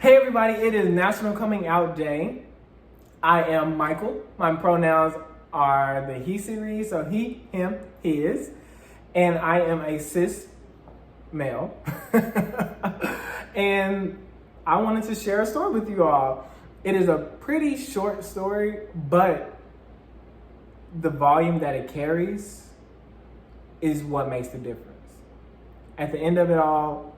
Hey everybody, it is National Coming Out Day. I am Michael. My pronouns are the he series, so he, him, his. And I am a cis male. And I wanted to share a story with you all. It is a pretty short story, but the volume that it carries is what makes the difference. At the end of it all,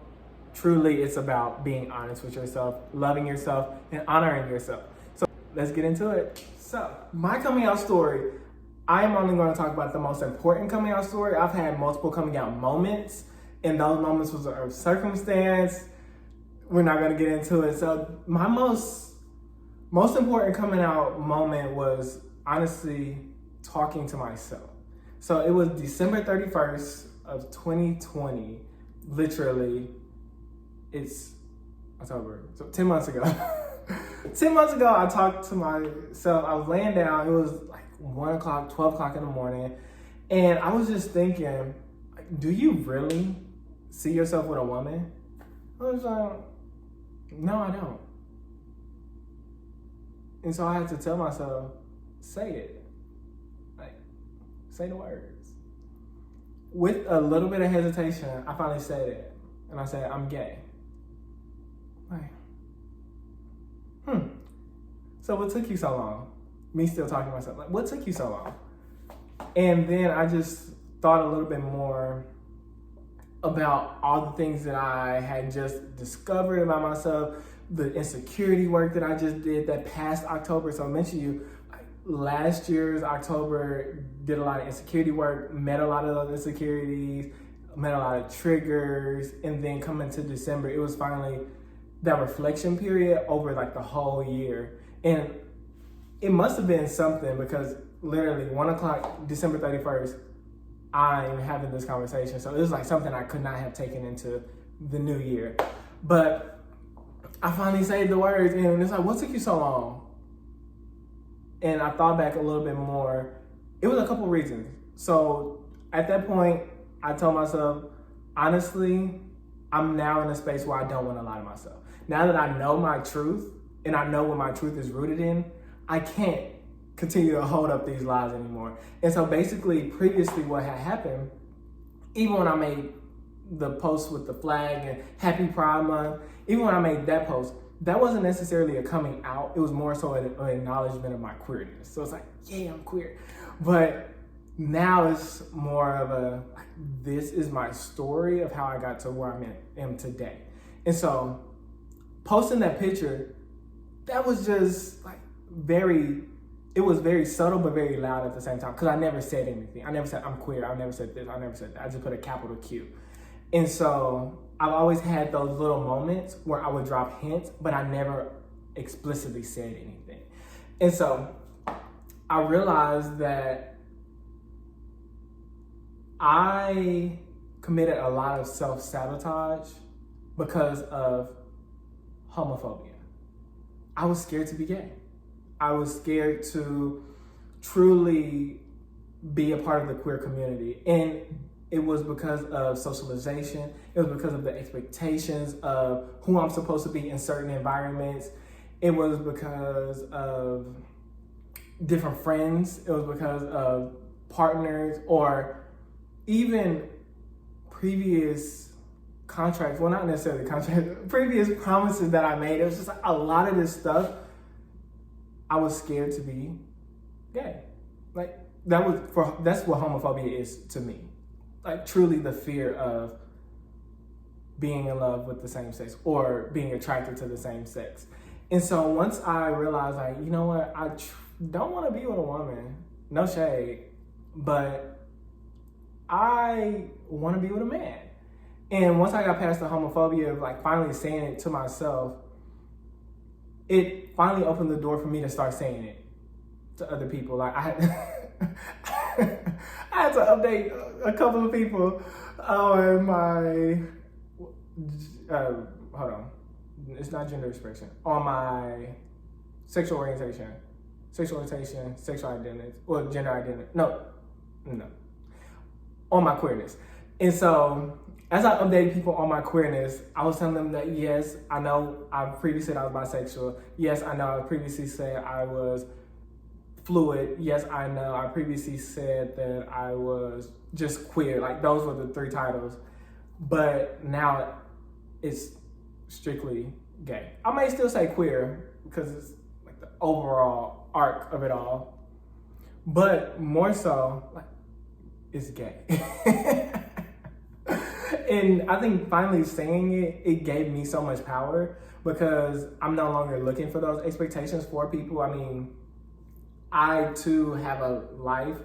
truly it's about being honest with yourself, loving yourself, and honoring yourself. So let's get into it. So my coming out story, I am only going to talk about the most important coming out story. I've had multiple coming out moments, and those moments was a circumstance. We're not going to get into it. So my most important coming out moment was honestly talking to myself. So it was December 31st of 2020. Literally, it's October, so 10 months ago. 10 months ago, I talked to myself. I was laying down. It was like 1 o'clock, 12 o'clock in the morning. And I was just thinking, do you really see yourself with a woman? I was like, no, I don't. And so I had to tell myself, say it. Like, say the words. With a little bit of hesitation, I finally said it. And I said, I'm gay. Like, So what took you so long? Me still talking to myself. Like, what took you so long? And then I just thought a little bit more about all the things that I had just discovered about myself, the insecurity work that I just did that past October. So I mentioned you, last year's October, did a lot of insecurity work, met a lot of those insecurities, met a lot of triggers, and then coming to December, it was finally that reflection period over like the whole year. And it must have been something because literally 1 o'clock, December 31st, I'm having this conversation. So it was like something I could not have taken into the new year. But I finally said the words and it's like, what took you so long? And I thought back a little bit more. It was a couple reasons. So at that point, I told myself, honestly, I'm now in a space where I don't want to lie to myself. Now that I know my truth and I know what my truth is rooted in, I can't continue to hold up these lies anymore. And so basically, previously what had happened, even when I made the post with the flag and Happy Pride Month, even when I made that post, that wasn't necessarily a coming out. It was more so an acknowledgement of my queerness. So it's like, yeah, I'm queer. But now it's more of a, like, this is my story of how I got to where I am today. And so posting that picture, that was just like it was very subtle but very loud at the same time because I never said anything. I never said I'm queer. I never said this. I never said that. I just put a capital Q. And so I've always had those little moments where I would drop hints, but I never explicitly said anything. And so I realized that I committed a lot of self-sabotage because of homophobia. I was scared to be gay. I was scared to truly be a part of the queer community. And it was because of socialization. It was because of the expectations of who I'm supposed to be in certain environments. It was because of different friends. It was because of partners or even previous contracts. Well, not necessarily contracts, previous promises that I made. It was just like a lot of this stuff. I was scared to be gay. Like that's what homophobia is to me. Like truly the fear of being in love with the same sex or being attracted to the same sex. And so once I realized, like, you know what, I don't want to be with a woman, no shade, but I want to be with a man. And once I got past the homophobia of like finally saying it to myself, it finally opened the door for me to start saying it to other people. Like I had to update a couple of people on my, hold on, it's not gender expression, on my sexual orientation, sexual identity, or gender identity, no, on my queerness. And so as I updated people on my queerness, I was telling them that yes, I know I previously said I was bisexual. Yes, I know I previously said I was fluid. Yes, I know I previously said that I was just queer. Like those were the 3 titles. But now it's strictly gay. I may still say queer because it's like the overall arc of it all. But more so, like, it's gay. And I think finally saying it, it gave me so much power because I'm no longer looking for those expectations for people. I mean, I too have a life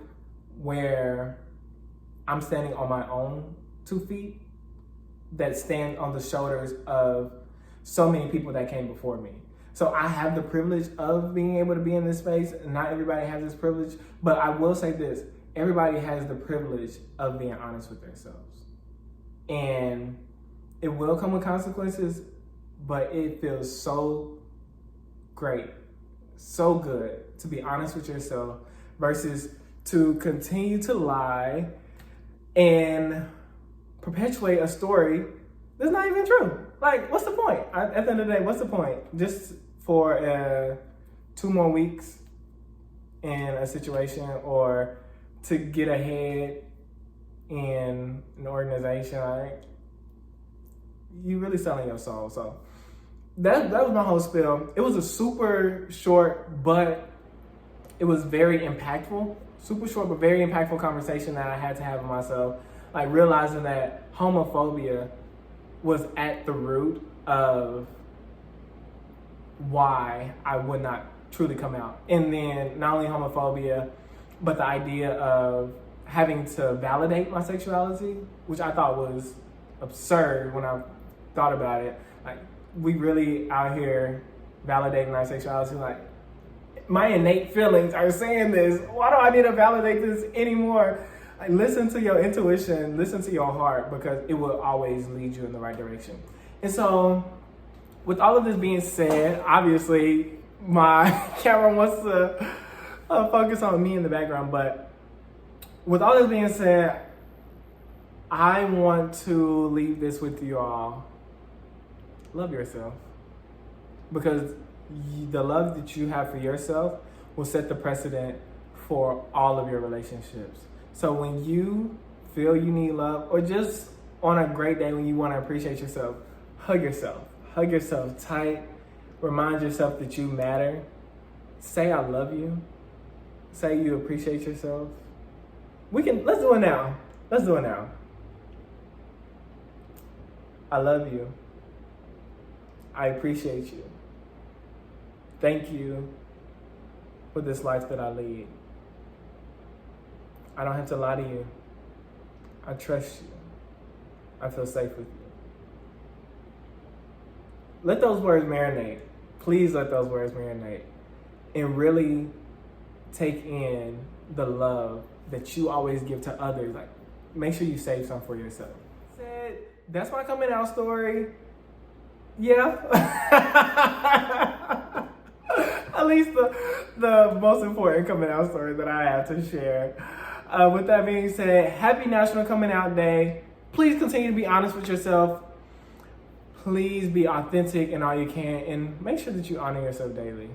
where I'm standing on my own 2 feet that stand on the shoulders of so many people that came before me. So I have the privilege of being able to be in this space. Not everybody has this privilege, but I will say this, everybody has the privilege of being honest with themselves. And it will come with consequences, but it feels so great, so good to be honest with yourself versus to continue to lie and perpetuate a story that's not even true. Like, what's the point? At the end of the day, what's the point? Just for 2 more weeks in a situation or to get ahead in an organization, like, you really selling your soul. So that was my whole spiel. It was a super short, but it was very impactful. Super short, but very impactful conversation that I had to have with myself. Like realizing that homophobia was at the root of why I would not truly come out. And then not only homophobia, but the idea of having to validate my sexuality, which I thought was absurd when I thought about it. Like, we really out here validating our sexuality. Like, my innate feelings are saying this. Why do I need to validate this anymore? Like, listen to your intuition, listen to your heart, because it will always lead you in the right direction. And so, with all of this being said, obviously, my camera wants to focus on me in the background, but with all this being said, I want to leave this with you all. Love yourself. Because the love that you have for yourself will set the precedent for all of your relationships. So when you feel you need love, or just on a great day when you want to appreciate yourself, hug yourself. Hug yourself tight. Remind yourself that you matter. Say I love you. Say you appreciate yourself. Let's do it now. Let's do it now. I love you. I appreciate you. Thank you for this life that I lead. I don't have to lie to you. I trust you. I feel safe with you. Let those words marinate. Please let those words marinate. And really take in the love that you always give to others. Like, make sure you save some for yourself. That's my coming out story. Yeah. At least the most important coming out story that I have to share. With that being said, happy National Coming Out Day. Please continue to be honest with yourself. Please be authentic in all you can, and make sure that you honor yourself daily.